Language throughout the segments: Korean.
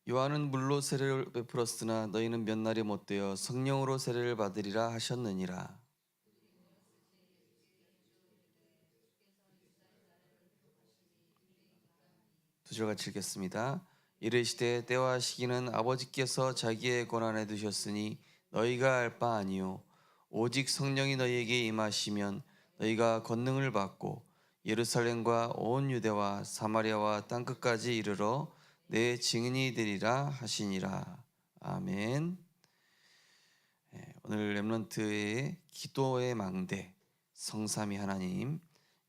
요한은 물로 세례를 베풀었으나 너희는 몇 날이 못되어 성령으로 세례를 받으리라 하셨느니라. 두 절 같이 읽겠습니다. 이르시되 때와 시기는 아버지께서 자기의 권한에 두셨으니 너희가 알 바 아니요 오직 성령이 너희에게 임하시면 너희가 권능을 받고 예루살렘과 온 유대와 사마리아와 땅끝까지 이르러 내 증인이 되리라 하시니라. 아멘. 오늘 렘넌트의 기도의 망대 성삼위 하나님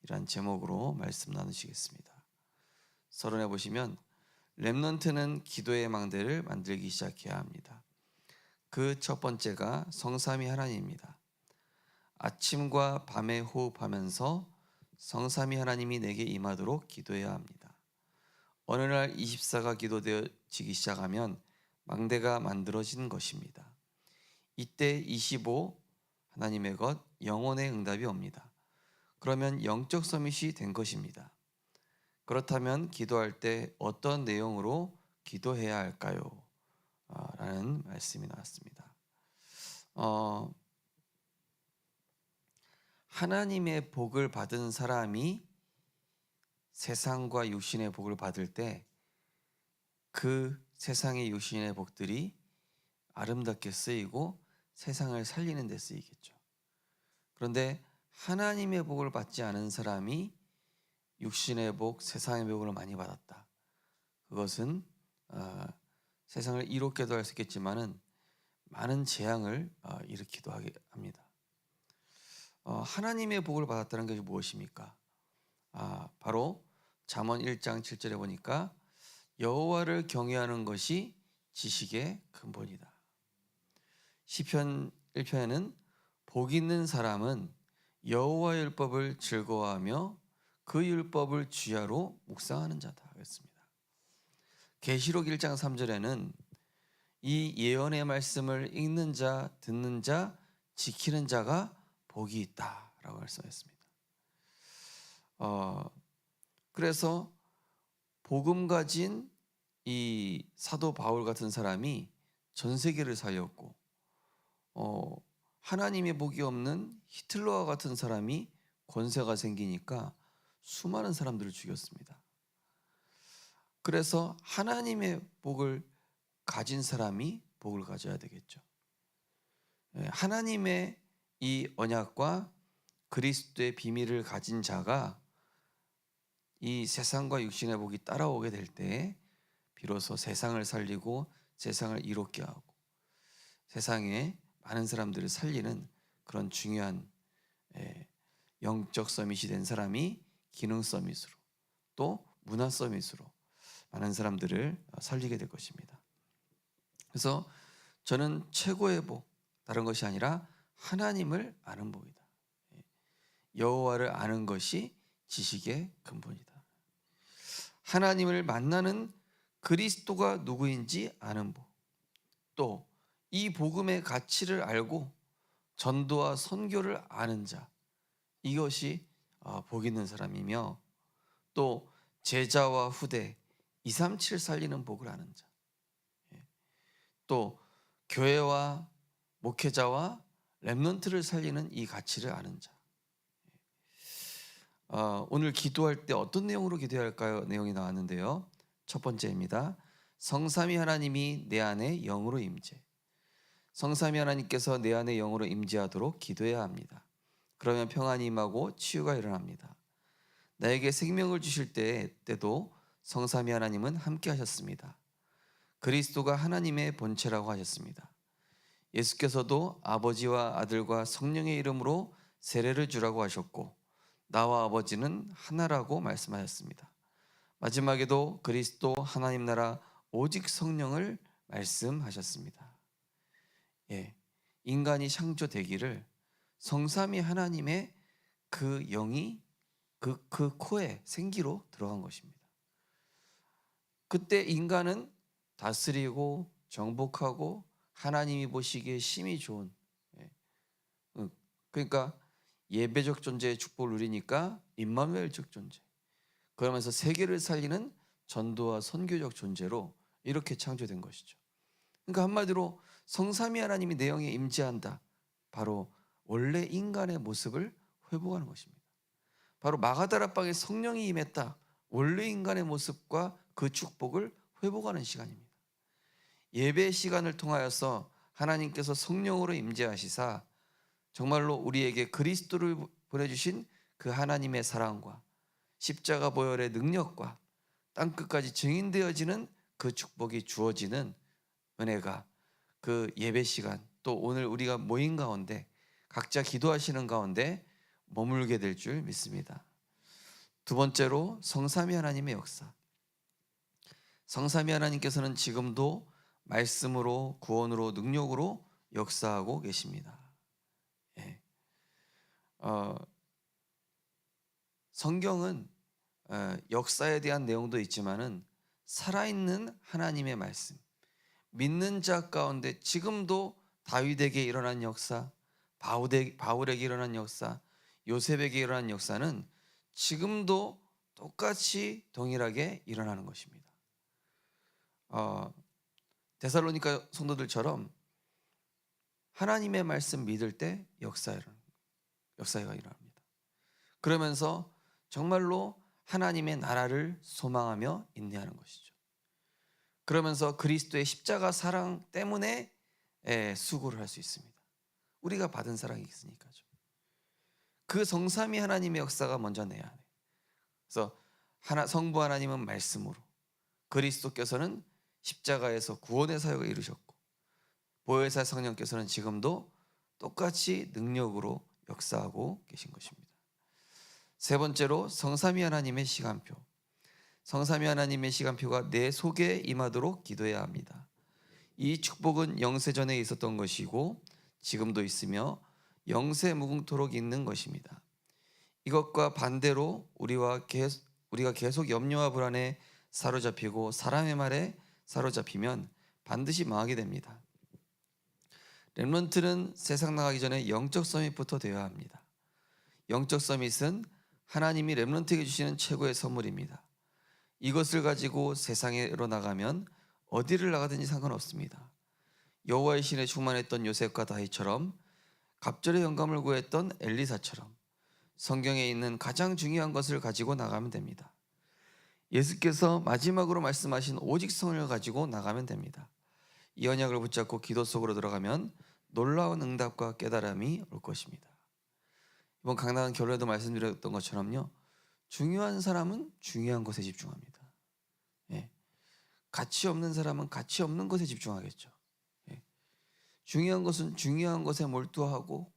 이란 제목으로 말씀 나누시겠습니다. 서론에 보시면 렘넌트는 기도의 망대를 만들기 시작해야 합니다. 그 첫 번째가 성삼위 하나님입니다. 아침과 밤에 호흡하면서 성삼위 하나님이 내게 임하도록 기도해야 합니다. 어느 날 24가 기도되어지기 시작하면 망대가 만들어진 것입니다. 이때 25 하나님의 것 영혼의 응답이 옵니다. 그러면 영적 서밋이 된 것입니다. 그렇다면 기도할 때 어떤 내용으로 기도해야 할까요? 라는 말씀이 나왔습니다. 하나님의 복을 받은 사람이 세상과 육신의 복을 받을 때 그 세상의 육신의 복들이 아름답게 쓰이고 세상을 살리는 데 쓰이겠죠. 그런데 하나님의 복을 받지 않은 사람이 육신의 복, 세상의 복을 많이 받았다. 그것은 세상을 이롭게도 할 수 있겠지만은 많은 재앙을 일으키기도 합니다. 하나님의 복을 받았다는 것이 무엇입니까? 바로 잠언 1장 7절에 보니까 여호와를 경외하는 것이 지식의 근본이다. 시편 1편에는 복 있는 사람은 여호와의 율법을 즐거워하며 그 율법을 주야로 묵상하는 자다 하겠습니다. 계시록 1장 3절에는 이 예언의 말씀을 읽는 자, 듣는 자, 지키는 자가 복이 있다라고 말씀했습니다. 그래서 복음 가진 이 사도 바울 같은 사람이 전 세계를 살렸고 하나님의 복이 없는 히틀러와 같은 사람이 권세가 생기니까 수많은 사람들을 죽였습니다. 그래서 하나님의 복을 가진 사람이 복을 가져야 되겠죠. 하나님의 이 언약과 그리스도의 비밀을 가진 자가 이 세상과 육신의 복이 따라오게 될 때 비로소 세상을 살리고 세상을 이롭게 하고 세상에 많은 사람들을 살리는 그런 중요한 영적 서밋이 된 사람이 기능 서밋으로 또 문화 서밋으로 많은 사람들을 살리게 될 것입니다. 그래서 저는 최고의 복, 다른 것이 아니라 하나님을 아는 복이다. 여호와를 아는 것이 지식의 근본이다. 하나님을 만나는 그리스도가 누구인지 아는 복, 또 이 복음의 가치를 알고 전도와 선교를 아는 자, 이것이 복 있는 사람이며 또 제자와 후대 237 살리는 복을 아는 자, 또 교회와 목회자와 렘넌트를 살리는 이 가치를 아는 자. 오늘 기도할 때 어떤 내용으로 기도해야 할까요? 내용이 나왔는데요. 첫 번째입니다. 성삼위 하나님이 내 안에 영으로 임재. 성삼위 하나님께서 내 안에 영으로 임재하도록 기도해야 합니다. 그러면 평안이 임하고 치유가 일어납니다. 나에게 생명을 주실 때도 성삼위 하나님은 함께 하셨습니다. 그리스도가 하나님의 본체라고 하셨습니다. 예수께서도 아버지와 아들과 성령의 이름으로 세례를 주라고 하셨고 나와 아버지는 하나라고 말씀하셨습니다. 마지막에도 그리스도 하나님 나라 오직 성령을 말씀하셨습니다. 인간이 창조되기를 성삼위 하나님의 그 영이 그 코에 생기로 들어간 것입니다. 그때 인간은 다스리고 정복하고 하나님이 보시기에 심히 좋은, 그러니까 예배적 존재의 축복을 누리니까 임마누엘적 존재, 그러면서 세계를 살리는 전도와 선교적 존재로 이렇게 창조된 것이죠. 그러니까 한마디로 성삼위 하나님이 내 영에 임재한다. 바로 원래 인간의 모습을 회복하는 것입니다. 바로 마가다라 방에 성령이 임했다. 원래 인간의 모습과 그 축복을 회복하는 시간입니다. 예배 시간을 통하여서 하나님께서 성령으로 임재하시사 정말로 우리에게 그리스도를 보내주신 그 하나님의 사랑과 십자가 보혈의 능력과 땅끝까지 증인되어지는 그 축복이 주어지는 은혜가 그 예배 시간, 또 오늘 우리가 모인 가운데 각자 기도하시는 가운데 머물게 될 줄 믿습니다. 두 번째로 성삼위 하나님의 역사. 성삼위 하나님께서는 지금도 말씀으로, 구원으로, 능력으로 역사하고 계십니다. 예. 성경은 역사에 대한 내용도 있지만은 살아있는 하나님의 말씀, 믿는 자 가운데 지금도 다윗에게 일어난 역사, 바울에게 일어난 역사, 요셉에게 일어난 역사는 지금도 똑같이 동일하게 일어나는 것입니다. 데살로니가 성도들처럼 하나님의 말씀 믿을 때 역사가 일어납니다. 그러면서 정말로 하나님의 나라를 소망하며 인내하는 것이죠. 그러면서 그리스도의 십자가 사랑 때문에 수고를 할 수 있습니다. 우리가 받은 사랑이 있으니까죠. 그 성삼위 하나님의 역사가 먼저 내 안에. 그래서 성부 하나님은 말씀으로, 그리스도께서는 십자가에서 구원의 사역을 이루셨고, 보혜사 성령께서는 지금도 똑같이 능력으로 역사하고 계신 것입니다. 세 번째로 성삼위 하나님의 시간표. 성삼위 하나님의 시간표가 내 속에 임하도록 기도해야 합니다. 이 축복은 영세전에 있었던 것이고 지금도 있으며 영세 무궁토록 있는 것입니다. 이것과 반대로 우리가 계속 염려와 불안에 사로잡히고 사람의 말에 사로잡히면 반드시 망하게 됩니다. 렘넌트는 세상 나가기 전에 영적 서밋부터 되어야 합니다. 영적 서밋은 하나님이 렘넌트에게 주시는 최고의 선물입니다. 이것을 가지고 세상으로 나가면 어디를 나가든지 상관없습니다. 여호와의 신에 충만했던 요셉과 다윗처럼, 갑절의 영감을 구했던 엘리사처럼 성경에 있는 가장 중요한 것을 가지고 나가면 됩니다. 예수께서 마지막으로 말씀하신 오직성을 가지고 나가면 됩니다. 이 언약을 붙잡고 기도 속으로 들어가면 놀라운 응답과 깨달음이 올 것입니다. 이번 강단 결론에도 말씀드렸던 것처럼요, 중요한 사람은 중요한 것에 집중합니다. 예. 가치 없는 사람은 가치 없는 것에 집중하겠죠. 예. 중요한 것은 중요한 것에 몰두하고,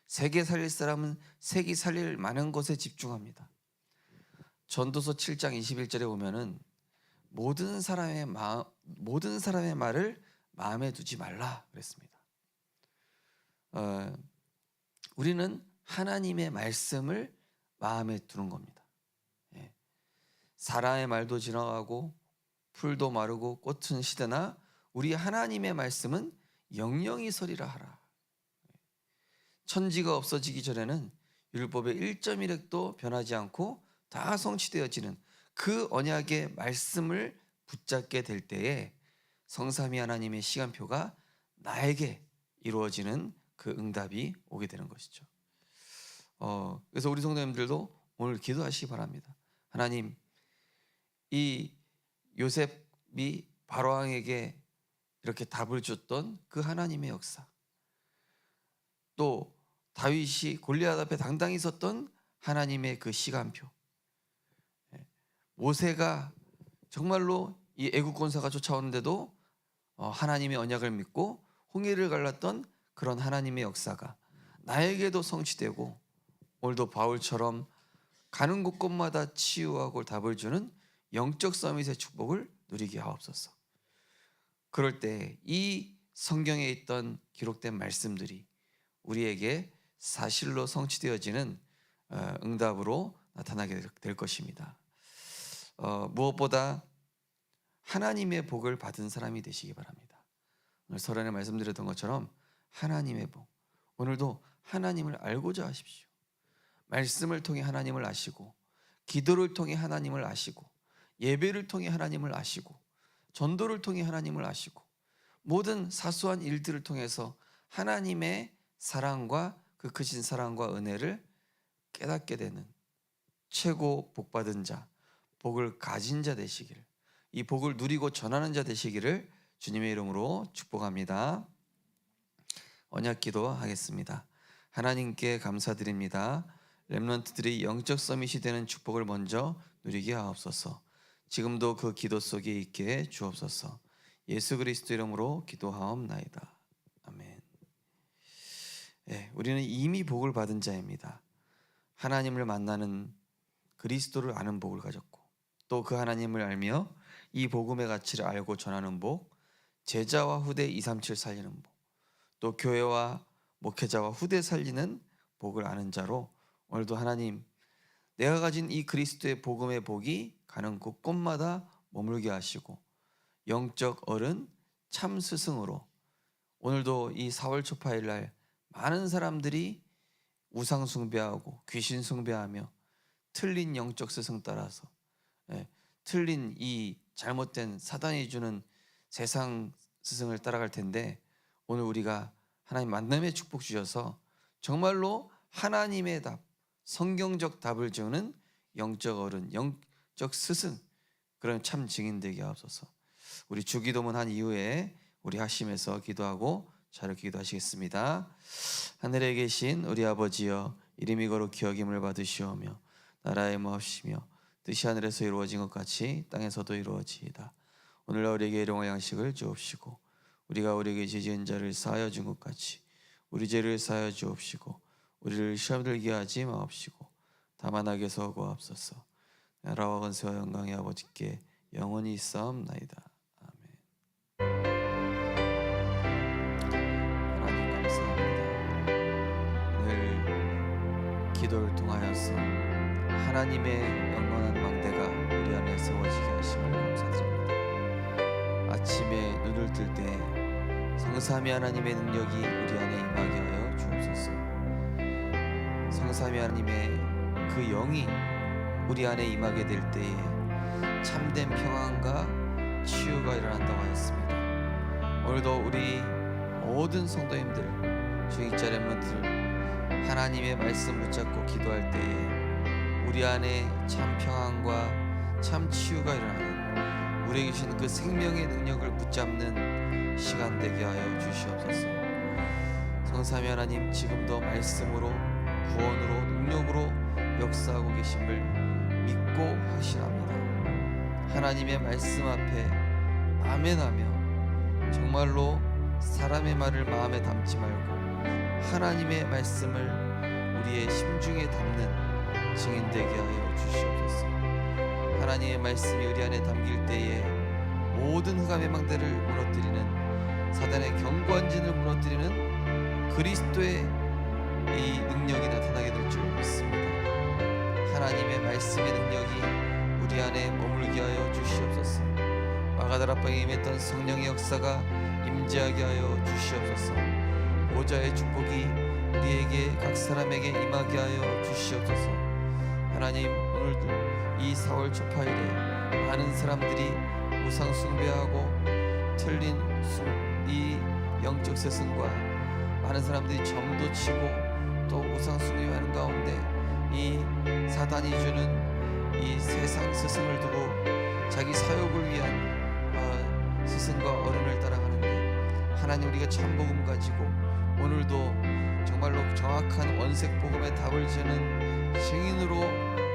세계 살릴 사람은 세계 살릴 많은 것에 집중합니다. 전도서 7장 21절에 보면은 모든 사람의 말을 마음에 두지 말라 그랬습니다. 우리는 하나님의 말씀을 마음에 두는 겁니다. 예. 사람의 말도 지나가고 풀도 마르고 꽃은 시드나 우리 하나님의 말씀은 영영이 서리라 하라. 천지가 없어지기 전에는 율법의 1.1획도 변하지 않고 다 성취되어지는 그 언약의 말씀을 붙잡게 될 때에 성삼위 하나님의 시간표가 나에게 이루어지는 그 응답이 오게 되는 것이죠. 그래서 우리 성도님들도 오늘 기도하시기 바랍니다. 하나님, 이 요셉이 바로왕에게 이렇게 답을 줬던 그 하나님의 역사, 또 다윗이 골리앗 앞에 당당히 섰던 하나님의 그 시간표, 모세가 정말로 이 애국 군사가 쫓아오는데도 하나님의 언약을 믿고 홍해를 갈랐던 그런 하나님의 역사가 나에게도 성취되고, 오늘도 바울처럼 가는 곳곳마다 치유하고 답을 주는 영적 서밋의 축복을 누리게 하옵소서. 그럴 때 이 성경에 있던 기록된 말씀들이 우리에게 사실로 성취되어지는 응답으로 나타나게 될 것입니다. 무엇보다 하나님의 복을 받은 사람이 되시기 바랍니다. 오늘 설안에 말씀드렸던 것처럼 하나님의 복, 오늘도 하나님을 알고자 하십시오. 말씀을 통해 하나님을 아시고, 기도를 통해 하나님을 아시고, 예배를 통해 하나님을 아시고, 전도를 통해 하나님을 아시고 모든 사소한 일들을 통해서 하나님의 사랑과 그 크신 사랑과 은혜를 깨닫게 되는 최고 복받은 자, 복을 가진 자 되시기를, 이 복을 누리고 전하는 자 되시기를 주님의 이름으로 축복합니다. 언약 기도하겠습니다. 하나님께 감사드립니다. 렘넌트들이 영적 서밋이 되는 축복을 먼저 누리게 하옵소서. 지금도 그 기도 속에 있게 주옵소서. 예수 그리스도 이름으로 기도하옵나이다. 아멘. 네, 우리는 이미 복을 받은 자입니다. 하나님을 만나는 그리스도를 아는 복을 가졌고 또 그 하나님을 알며 이 복음의 가치를 알고 전하는 복, 제자와 후대 237 살리는 복, 또 교회와 목회자와 후대 살리는 복을 아는 자로 오늘도 하나님, 내가 가진 이 그리스도의 복음의 복이 가는 곳곳마다 머물게 하시고 영적 어른 참 스승으로 오늘도 이 4월 초파일 날 많은 사람들이 우상 숭배하고 귀신 숭배하며 틀린 영적 스승 따라서 틀린 이 잘못된 사단이 주는 세상 스승을 따라갈 텐데, 오늘 우리가 하나님 만남의 축복 주셔서 정말로 하나님의 답, 성경적 답을 주는 영적 어른, 영적 스승, 그런 참 증인 되게 하옵소서. 우리 주기도문 한 이후에 우리 하심에서 기도하고 자유롭게 기도하시겠습니다. 하늘에 계신 우리 아버지여, 이름이 거룩히 여김을 받으시오며 나라의 마옵시며 뜻이 하늘에서 이루어진 것 같이 땅에서도 이루어지이다. 오늘 우리에게 일용할 양식을 주옵시고 우리가 우리에게 지은 자를 사하여 준 것 같이 우리 죄를 사하여 주옵시고 우리를 시험 들게 하지 마옵시고 다만 악에서 구하옵소서. 나라와 권세와 영광이 아버지께 영원히 있사옵나이다. 아멘. 하나님 감사합니다. 오늘 기도를 통하여서 하나님의 영원한 망대가 우리 안에 세워지게 하심을 감사드립니다. 아침에 눈을 뜰 때 성삼위 하나님의 능력이 우리 안에 임하게 하여 주옵소서. 성삼위 하나님의 그 영이 우리 안에 임하게 될 때에 참된 평안과 치유가 일어난다고 하였습니다. 오늘도 우리 모든 성도님들, 주익자 렘넌트들 하나님의 말씀 붙잡고 기도할 때에 우리 안에 참 평안과 참 치유가 일어나는, 우리에게 주신 그 생명의 능력을 붙잡는 시간 되게 하여 주시옵소서. 성삼위 하나님, 지금도 말씀으로 구원으로 능력으로 역사하고 계심을 믿고 확신합니다. 하나님의 말씀 앞에 아멘하며 정말로 사람의 말을 마음에 담지 말고 하나님의 말씀을 우리의 심중에 담는 증인 되게 하여 주시옵소서. 하나님의 말씀이 우리 안에 담길 때에 모든 흑암의 망대를 무너뜨리는, 사단의 견고한 진을 무너뜨리는 그리스도의 이 능력이 나타나게 될 줄 믿습니다. 하나님의 말씀의 능력이 우리 안에 머물게 하여 주시옵소서. 마가다락방에 임했던 성령의 역사가 임재하게 하여 주시옵소서. 보좌의 축복이 우리에게 각 사람에게 임하게 하여 주시옵소서. 하나님, 오늘도 이 4월 초파일에 많은 사람들이 우상 숭배하고 틀린 이 영적 스승과 많은 사람들이 점도 치고 또 우상 숭배하는 가운데 이 사단이 주는 이 세상 스승을 두고 자기 사욕을 위한 스승과 어른을 따라가는데, 하나님, 우리가 참 복음 가지고 오늘도 정말로 정확한 원색 복음의 답을 주는 증인으로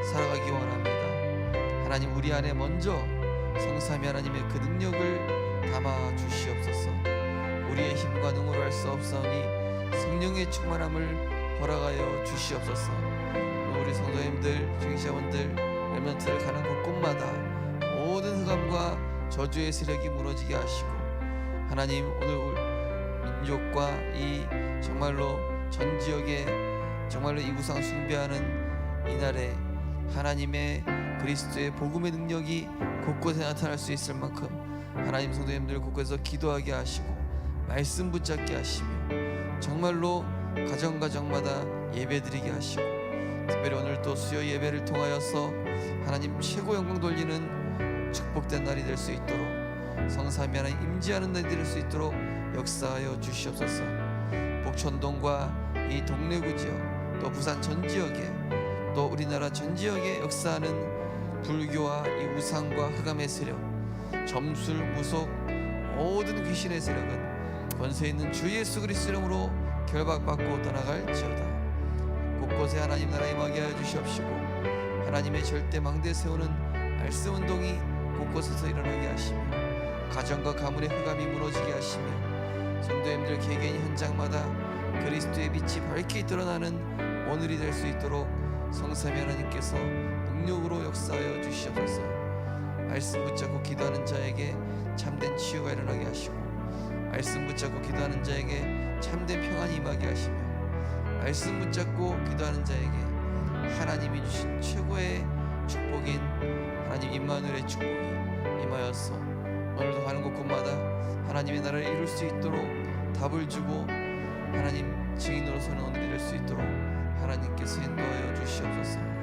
살아가기 원합니다. 하나님, 우리 안에 먼저 성삼위 하나님의 그 능력을 담아 주시옵소서. 우리의 힘과 능으로 할 수 없사오니 성령의 충만함을 허락하여 주시옵소서. 우리 성도님들, 중직자분들, 렘넌트를 가는 곳곳마다 모든 흑암과 저주의 세력이 무너지게 하시고, 하나님, 오늘 민족과 이 정말로 전 지역에 정말로 이 우상 숭배하는 이날에 하나님의 그리스도의 복음의 능력이 곳곳에 나타날 수 있을 만큼 하나님, 성도님들 곳곳에서 기도하게 하시고 말씀 붙잡게 하시며 정말로 가정가정마다 예배드리게 하시고, 특별히 오늘 또 수요 예배를 통하여서 하나님 최고 영광 돌리는 축복된 날이 될 수 있도록 성삼위 하나님 임재하는 날이 될 수 있도록 역사하여 주시옵소서. 북촌동과 이 동래구 지역, 또 부산 전 지역에, 또 우리나라 전 지역에 역사하는 불교와 이 우상과 흑암의 세력, 점술, 무속, 모든 귀신의 세력은 권세 있는 주 예수 그리스도 이름으로 결박받고 떠나갈지어다. 곳곳에 하나님 나라 임하게 하여 주시옵시고, 하나님의 절대 망대 세우는 말씀 운동이 곳곳에서 일어나게 하시며, 가정과 가문의 흑암이 무너지게 하시며, 성도님들 개개인 현장마다 그리스도의 빛이 밝게 드러나는 오늘이 될 수 있도록 성삼위 하나님께서 능력으로 역사하여 주시옵소서. 말씀 붙잡고 기도하는 자에게 참된 치유가 일어나게 하시고, 말씀 붙잡고 기도하는 자에게 참된 평안이 임하게 하시며, 말씀 붙잡고 기도하는 자에게 하나님이 주신 최고의 축복인 하나님 임마누엘의 축복이 임하여서 오늘도 가는 곳곳마다 하나님의 나라를 이룰 수 있도록 답을 주고 하나님 증인으로 서는 오늘이 될 수 있도록 하나님께서 인도하여 주시옵소서.